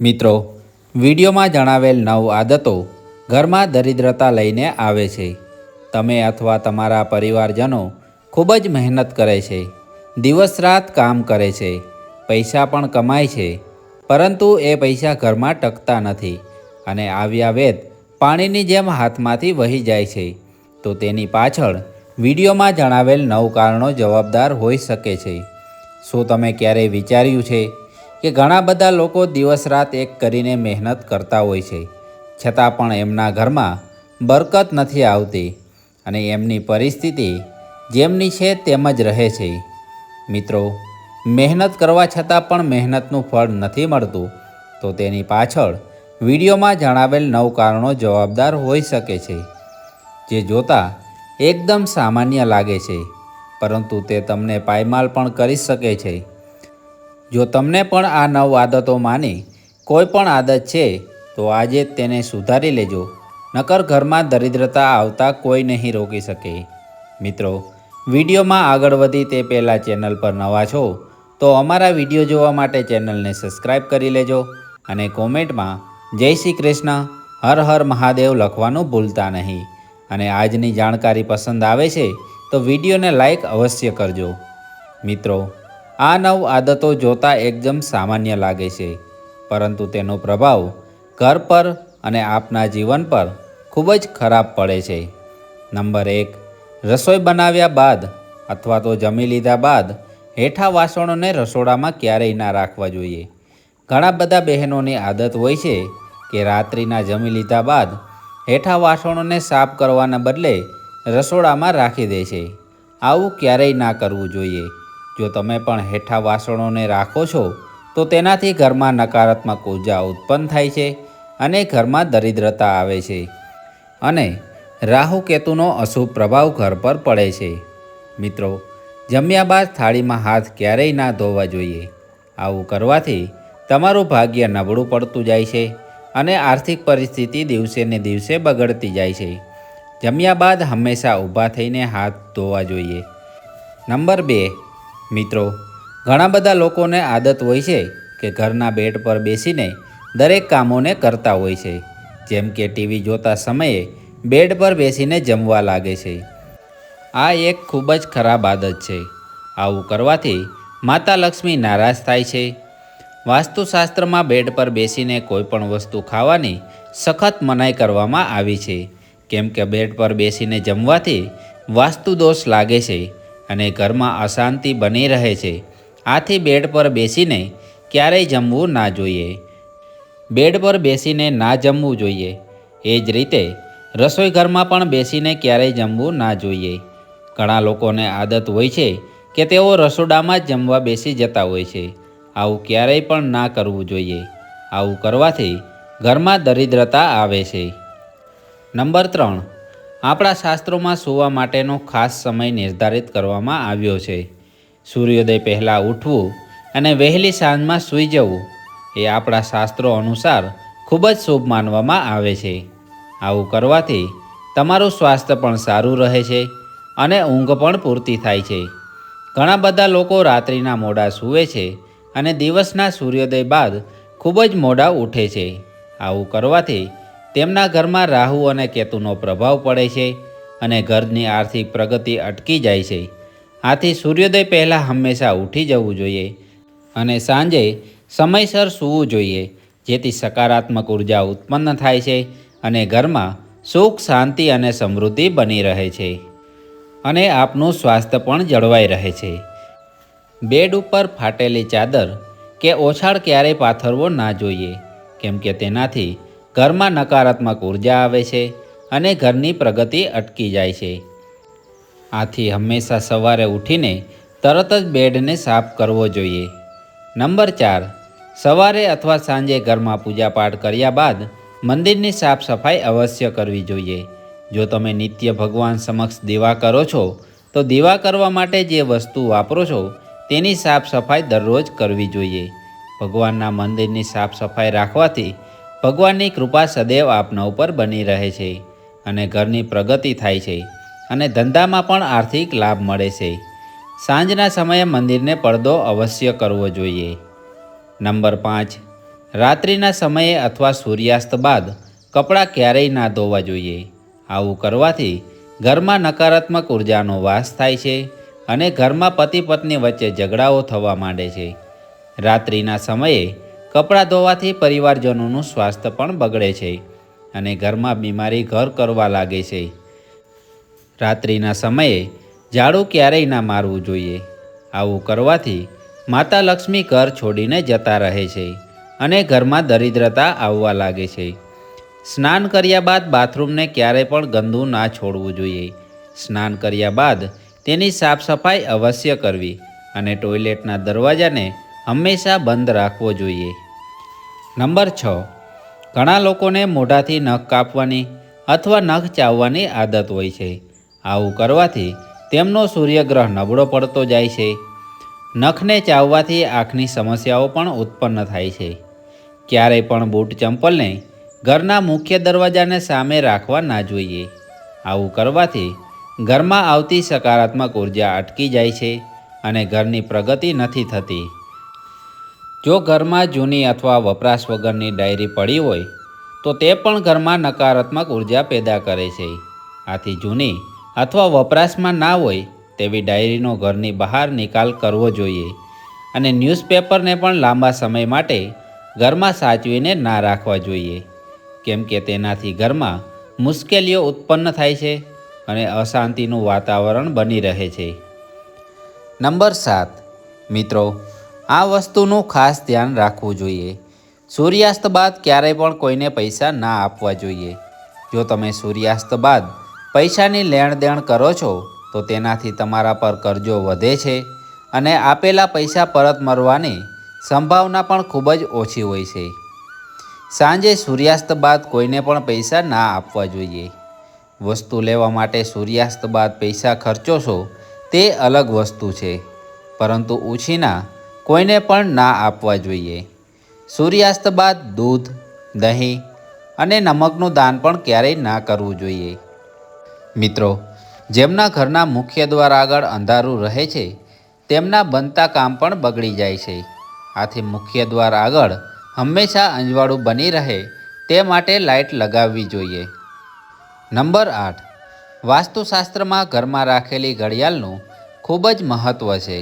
મિત્રો, વિડીયોમાં જણાવેલ 9 આદતો ઘરમાં દરિદ્રતા લઈને આવે છે. તમે અથવા તમારા પરિવારજનો ખૂબ જ મહેનત કરે છે, દિવસ રાત કામ કરે છે, પૈસા પણ કમાય છે, પરંતુ એ પૈસા ઘરમાં ટકતા નથી અને આવ્યા વેત પાણીની જેમ હાથમાંથી વહી જાય છે. તો તેની પાછળ વિડીયોમાં જણાવેલ 9 કારણો જવાબદાર હોઈ શકે છે. શું તમે ક્યારેય વિચાર્યું છે કે ઘણા બધા લોકો દિવસ રાત એક કરીને મહેનત કરતા હોય છે, છતાં પણ એમના ઘરમાં બરકત નથી આવતી અને એમની પરિસ્થિતિ જેમની છે તેમ જ રહે છે? મિત્રો, મહેનત કરવા છતાં પણ મહેનતનું ફળ નથી મળતું, તો તેની પાછળ વિડીયોમાં જણાવેલ 9 કારણો જવાબદાર હોઈ શકે છે, જે જોતા એકદમ સામાન્ય લાગે છે, પરંતુ તે તમને પાયમાલ પણ કરી શકે છે. જો તમને પણ આ 9 આદતોમાંની કોઈ પણ આદત છે, તો આજે જ તેને સુધારી લેજો, નકર ઘરમાં દરિદ્રતા આવતા કોઈ નહીં રોકી શકે. મિત્રો, વિડીયોમાં આગળ વધી તે પહેલાં ચેનલ પર નવા છો તો અમારા વિડીયો જોવા માટે ચેનલને સબસ્ક્રાઈબ કરી લેજો અને કોમેન્ટમાં જય શ્રી કૃષ્ણ, હર હર મહાદેવ લખવાનું ભૂલતા નહીં. અને આજની જાણકારી પસંદ આવે છે તો વિડીયોને લાઈક અવશ્ય કરજો. મિત્રો, આ 9 આદતો જોતા એકદમ સામાન્ય લાગે છે, પરંતુ તેનો પ્રભાવ ઘર પર અને આપના જીવન પર ખૂબ જ ખરાબ પડે છે. નંબર 1, રસોઈ બનાવ્યા બાદ અથવા તો જમી લીધા બાદ હેઠા વાસણોને રસોડામાં ક્યારેય ના રાખવા જોઈએ. ઘણા બધા બહેનોની આદત હોય છે કે રાત્રિના જમી લીધા બાદ હેઠા વાસણોને સાફ કરવાના બદલે રસોડામાં રાખી દે છે. આવું ક્યારેય ના કરવું જોઈએ. જો તમે પણ હેઠા વાસણોને રાખો છો તો તેનાથી ઘરમાં નકારાત્મક ઉર્જા ઉત્પન્ન થાય છે અને ઘરમાં દરિદ્રતા આવે છે અને રાહુ કેતુનો અશુભ પ્રભાવ ઘર પર પડે છે. મિત્રો, જમ્યા બાદ થાળીમાં હાથ ક્યારેય ના ધોવા જોઈએ. આવું કરવાથી તમારું ભાગ્ય નબળું પડતું જાય છે અને આર્થિક પરિસ્થિતિ દિવસે ને દિવસે બગડતી જાય છે. જમ્યા બાદ હંમેશા ઊભા થઈને હાથ ધોવા જોઈએ. નંબર 2, મિત્રો, ઘણા બધા લોકોને આદત હોય છે કે ઘરના બેડ પર બેસીને દરેક કામોને કરતા હોય છે, જેમ કે ટીવી જોતા સમયે બેડ પર બેસીને જમવા લાગે છે. આ એક ખૂબ જ ખરાબ આદત છે. આવું કરવાથી માતા લક્ષ્મી નારાજ થાય છે. વાસ્તુશાસ્ત્રમાં બેડ પર બેસીને કોઈ પણ વસ્તુ ખાવાની સખત મનાઈ કરવામાં આવી છે, કેમ કે બેડ પર બેસીને જમવાથી વાસ્તુ દોષ લાગે છે અને ઘરમાં અશાંતિ બની રહે છે. આથી બેડ પર બેસીને ક્યારેય જમવું ના જોઈએ. બેડ પર બેસીને ના જમવું જોઈએ. એ જ રીતે રસોઈ ઘરમાં પણ બેસીને ક્યારેય જમવું ના જોઈએ. ઘણા લોકોને આદત હોય છે કે તેઓ રસોડામાં જ જમવા બેસી જતા હોય છે. આવું ક્યારેય પણ ના કરવું જોઈએ. આવું કરવાથી ઘરમાં દરિદ્રતા આવે છે. નંબર 3, આપણા શાસ્ત્રોમાં સૂવા માટેનો ખાસ સમય નિર્ધારિત કરવામાં આવ્યો છે. સૂર્યોદય પહેલાં ઉઠવું અને વહેલી સાંજમાં સૂઈ જવું એ આપણા શાસ્ત્રો અનુસાર ખૂબ જ શુભ માનવામાં આવે છે. આવું કરવાથી તમારું સ્વાસ્થ્ય પણ સારું રહે છે અને ઊંઘ પણ પૂરતી થાય છે. ઘણા બધા લોકો રાત્રિના મોડા સૂવે છે અને દિવસના સૂર્યોદય બાદ ખૂબ જ મોડા ઉઠે છે. આવું કરવાથી તેમના ઘરમાં રાહુ અને કેતુનો પ્રભાવ પડે છે અને ઘરની આર્થિક પ્રગતિ અટકી જાય છે. આથી સૂર્યોદય પહેલાં હંમેશા ઉઠી જવું જોઈએ અને સાંજે સમયસર સૂવું જોઈએ, જેથી સકારાત્મક ઉર્જા ઉત્પન્ન થાય છે અને ઘરમાં સુખ, શાંતિ અને સમૃદ્ધિ બની રહે છે અને આપનું સ્વાસ્થ્ય પણ જળવાઈ રહે છે. બેડ ઉપર ફાટેલી ચાદર કે ઓછાળ ક્યારેય પાથરવો ના જોઈએ, કેમ કે તેનાથી ઘરમાં નકારાત્મક ઉર્જા આવે છે અને ઘરની પ્રગતિ અટકી જાય છે. આથી હંમેશા સવારે ઉઠીને તરત જ બેડને સાફ કરવો જોઈએ. નંબર 4, સવારે અથવા સાંજે ઘરમાં પૂજાપાઠ કર્યા બાદ મંદિરની સાફ સફાઈ અવશ્ય કરવી જોઈએ. જો તમે નિત્ય ભગવાન સમક્ષ દીવા કરો છો તો દીવા કરવા માટે જે વસ્તુ વાપરો છો તેની સાફ સફાઈ દરરોજ કરવી જોઈએ. ભગવાનના મંદિરની સાફ સફાઈ રાખવાથી ભગવાનની કૃપા સદૈવ આપના ઉપર બની રહે છે અને ઘરની પ્રગતિ થાય છે અને ધંધામાં પણ આર્થિક લાભ મળે છે. સાંજના સમયે મંદિરને પડદો અવશ્ય કરવો જોઈએ. નંબર 5, રાત્રિના સમયે અથવા સૂર્યાસ્ત બાદ કપડાં ક્યારેય ના ધોવા જોઈએ. આવું કરવાથી ઘરમાં નકારાત્મક ઉર્જાનો વાસ થાય છે અને ઘરમાં પતિ પત્ની વચ્ચે ઝઘડાઓ થવા માંડે છે. રાત્રિના સમયે કપડાં ધોવાથી પરિવારજનોનું સ્વાસ્થ્ય પણ બગડે છે અને ઘરમાં બીમારી ઘર કરવા લાગે છે. રાત્રિના સમયે ઝાડુ ક્યારેય ના મારવું જોઈએ. આવું કરવાથી માતા લક્ષ્મી ઘર છોડીને જતા રહે છે અને ઘરમાં દરિદ્રતા આવવા લાગે છે. સ્નાન કર્યા બાદ બાથરૂમને ક્યારેય પણ ગંદુ ના છોડવું જોઈએ. સ્નાન કર્યા બાદ તેની સાફ સફાઈ અવશ્ય કરવી અને ટોયલેટના દરવાજાને હંમેશા બંધ રાખવો જોઈએ. નંબર 6. ઘણા લોકોને મોઢાથી નખ કાપવાની અથવા નખ ચાવવાની આદત હોય છે. આવું કરવાથી તેમનો સૂર્યગ્રહ નબળો પડતો જાય છે. નખને ચાવવાથી આંખની સમસ્યાઓ પણ ઉત્પન્ન થાય છે. ક્યારેય પણ બૂટ ચંપલને ઘરના મુખ્ય દરવાજાને સામે રાખવા ના જોઈએ. આવું કરવાથી ઘરમાં આવતી સકારાત્મક ઉર્જા અટકી જાય છે અને ઘરની પ્રગતિ નથી થતી. જો ઘરમાં જૂની અથવા વપરાશ વગરની ડાયરી પડી હોય તો તે પણ ઘરમાં નકારાત્મક ઉર્જા પેદા કરે છે. આથી જૂની અથવા વપરાશમાં ના હોય તેવી ડાયરીનો ઘરની બહાર નિકાલ કરવો જોઈએ અને ન્યૂઝપેપરને પણ લાંબા સમય માટે ઘરમાં સાચવીને ના રાખવા જોઈએ, કેમ કે તેનાથી ઘરમાં મુશ્કેલીઓ ઉત્પન્ન થાય છે અને અશાંતિનું વાતાવરણ બની રહે છે. નંબર 7. મિત્રો, આ વસ્તુનું ખાસ ધ્યાન રાખવું જોઈએ. સૂર્યાસ્ત બાદ ક્યારેય પણ કોઈને પૈસા ના આપવા જોઈએ. જો તમે સૂર્યાસ્ત બાદ પૈસાની લેણદેણ કરો છો તો તેનાથી તમારા પર કરજો વધે છે અને આપેલા પૈસા પરત મળવાની સંભાવના પણ ખૂબ જ ઓછી હોય છે. સાંજે સૂર્યાસ્ત બાદ કોઈને પણ પૈસા ના આપવા જોઈએ. વસ્તુ લેવા માટે સૂર્યાસ્ત બાદ પૈસા ખર્ચો છો તે અલગ વસ્તુ છે, પરંતુ ઉછીના કોઈને પણ ના આપવા જોઈએ. સૂર્યાસ્ત બાદ દૂધ, દહીં અને નમકનું દાન પણ ક્યારેય ના કરવું જોઈએ. મિત્રો, જેમના ઘરના મુખ્ય દ્વાર આગળ અંધારું રહે છે તેમના બનતા કામ પણ બગડી જાય છે. આથી મુખ્ય દ્વાર આગળ હંમેશા અંજવાળું બની રહે તે માટે લાઇટ લગાવવી જોઈએ. નંબર 8. વાસ્તુશાસ્ત્રમાં ઘરમાં રાખેલી ઘડિયાળનું ખૂબ જ મહત્ત્વ છે.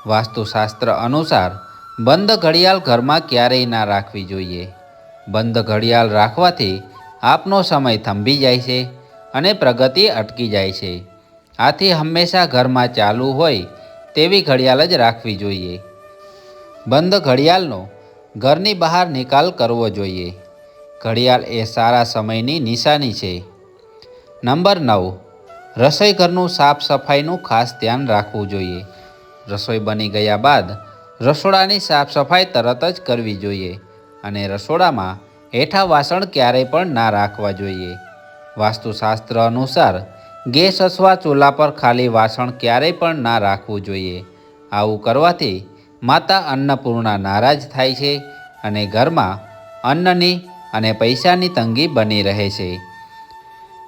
વાસ્તુશાસ્ત્ર અનુસાર બંધ ઘડિયાળ ઘરમાં ક્યારેય ના રાખવી જોઈએ. બંધ ઘડિયાળ રાખવાથી આપનો સમય થંભી જાય છે અને પ્રગતિ અટકી જાય છે. આથી હંમેશા ઘરમાં ચાલુ હોય તેવી ઘડિયાળ જ રાખવી જોઈએ. બંધ ઘડિયાળનો ઘરની બહાર નિકાલ કરવો જોઈએ. ઘડિયાળ એ સારા સમયની નિશાની છે. નંબર 9. રસોઈ ઘરનું સાફ સફાઈનું ખાસ ધ્યાન રાખવું જોઈએ. રસોઈ બની ગયા બાદ રસોડાની સાફ સફાઈ તરત જ કરવી જોઈએ અને રસોડામાં હેઠા વાસણ ક્યારેય પણ ના રાખવા જોઈએ. વાસ્તુશાસ્ત્ર અનુસાર ગેસ અથવા ચૂલા પર ખાલી વાસણ ક્યારેય પણ ના રાખવું જોઈએ. આવું કરવાથી માતા અન્નપૂર્ણા નારાજ થાય છે અને ઘરમાં અન્નની અને પૈસાની તંગી બની રહે છે.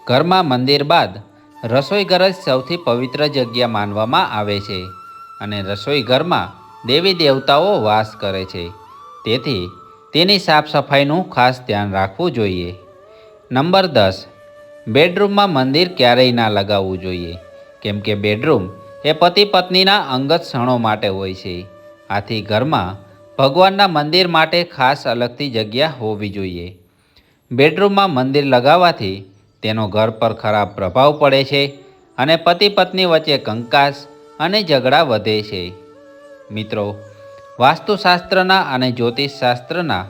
ઘરમાં મંદિર બાદ રસોઈ ઘર જ સૌથી પવિત્ર જગ્યા માનવામાં આવે છે અને રસોઈ ઘરમાં દેવી દેવતાઓ વાસ કરે છે. તેથી તેની સાફ સફાઈનું ખાસ ધ્યાન રાખવું જોઈએ. નંબર 10. બેડરૂમમાં મંદિર ક્યારેય ના લગાવવું જોઈએ, કેમ કે બેડરૂમ એ પતિ પત્નીના અંગત ક્ષણો માટે હોય છે. આથી ઘરમાં ભગવાનના મંદિર માટે ખાસ અલગથી જગ્યા હોવી જોઈએ. બેડરૂમમાં મંદિર લગાવવાથી તેનો ઘર પર ખરાબ પ્રભાવ પડે છે અને પતિ પત્ની વચ્ચે કંકાસ અને ઝઘડા વધે છે. મિત્રો, વાસ્તુશાસ્ત્રના અને જ્યોતિષશાસ્ત્રના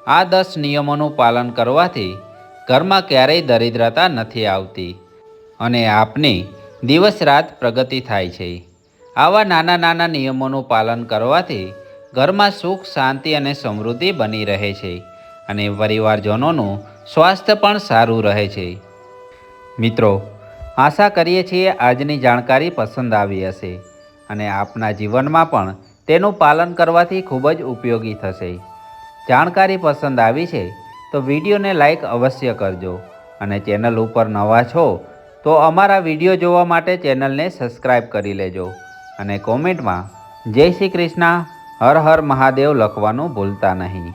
આ 10 નિયમોનું પાલન કરવાથી ઘરમાં ક્યારેય દરિદ્રતા નથી આવતી અને આપની દિવસ રાત પ્રગતિ થાય છે. આવા નાના નાના નિયમોનું પાલન કરવાથી ઘરમાં સુખ, શાંતિ અને સમૃદ્ધિ બની રહે છે અને પરિવારજનોનું સ્વાસ્થ્ય પણ સારું રહે છે. મિત્રો, આશા કરીએ છીએ આજની જાણકારી પસંદ આવી હશે અને આપના જીવનમાં પણ તેનું પાલન કરવાથી ખૂબ જ ઉપયોગી થશે. જાણકારી પસંદ આવી છે તો વિડીયોને લાઈક અવશ્ય કરજો અને ચેનલ ઉપર નવા છો તો અમારા વિડીયો જોવા માટે ચેનલને સબસ્ક્રાઈબ કરી લેજો અને કોમેન્ટમાં જય શ્રી કૃષ્ણ, હર હર મહાદેવ લખવાનું ભૂલતા નહીં.